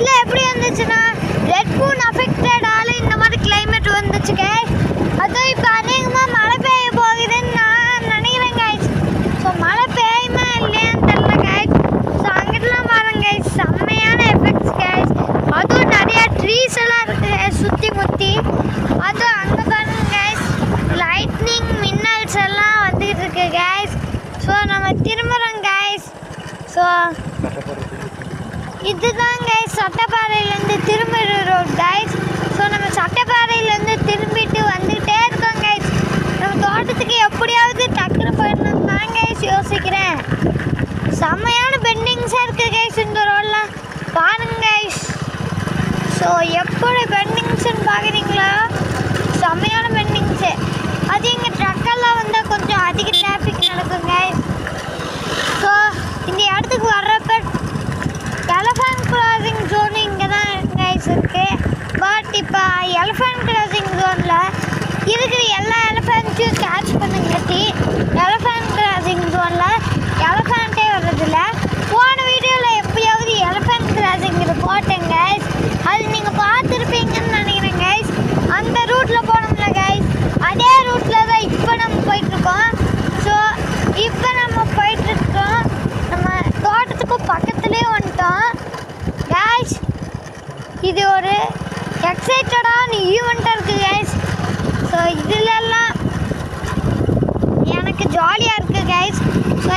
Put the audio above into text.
நியூஸில் எப்படி வந்துச்சுன்னா ரெட் மூன் அஃபெக்டடால இந்த மாதிரி கிளைமேட் வந்துச்சு கைஸ். அதுவும் இப்போ அதிகமாக மழை பெய்ய போகுதுன்னு நான் நினைக்கிறேன் கைஸ். ஸோ மழை பெய்யுமா இல்லையான்னு தெரியல கைஸ். ஸோ அங்கிட்டலாம் பாருங்க கைஸ், செம்மையான எஃபெக்ட்ஸ் கைஸ். அதுவும் நிறையா ட்ரீஸ் எல்லாம் இருக்குது கைஸ் சுற்றி முற்றி. அதுவும் அங்கே பாருங்க கைஸ், லைட்னிங் மின்னல்ஸ் எல்லாம் வந்துக்கிட்டு இருக்கு கைஸ். ஸோ நம்ம திரும்புகிறோம் கைஸ். ஸோ இதுதான் கைஸ் சட்டப்பாறையிலேருந்து திரும்புகிற ரோட் கைஸ். ஸோ நம்ம சட்டப்பாறையிலேருந்து திரும்பிட்டு வந்துக்கிட்டே இருக்கோம் கைஸ். நம்ம தோட்டத்துக்கு எப்படியாவது டக்குன்னு போயிடணும் தான் கைஸ் யோசிக்கிறேன். செம்மையான பெண்டிங்ஸாக இருக்குது கைஸ் இந்த ரோடெலாம் பாருங்க கைஸ். ஸோ எப்படி பெண்டிங்ஸ்ன்னு பார்க்குறீங்களா, செம்மையான பெண்டிங்ஸு. அது எங்கள் ட்ரக்கெல்லாம் வந்தால் கொஞ்சம் அதிக டிராஃபிக் நடக்கும் கைஸ். ஸோ இந்த இடத்துக்கு வர்றப்ப எலஃபண்ட் கிராசிங் ஜோன் இங்கே தான் கைஸ் இருக்குது. பட் இப்போ எலஃபண்ட் கிராசிங் ஜோனில் இருக்கிற எல்லா எலஃபண்ட்ஸையும் கேட்ச் பண்ணுங்காட்டி எலஃபண்ட் கிராசிங் ஜோனில் எலஃபண்ட்டே வர்றதில்ல. போன வீடியோவில் எப்படியாவது எலஃபண்ட் கிராசிங் இது போட்டேன் கைஸ், அது நீங்கள் பார்த்துருப்பீங்கன்னு நினைக்கிறேன் கைஸ். அந்த ரூட்டில் போனோம்ல கைஸ், அதே ரூட்டில் தான் இப்போ நம்ம போயிட்டுருக்கோம். ஸோ இப்போ நம்ம போயிட்டுருக்கோம், நம்ம தோட்டத்துக்கும் பக்கத்துலேயே வந்துட்டோம் கைஸ். இது ஒரு எக்ஸைட்டடான ஈவெண்ட்டாக இருக்குது கைஸ். ஸோ இதிலெல்லாம் எனக்கு ஜாலியாக இருக்குது கைஸ். ஸோ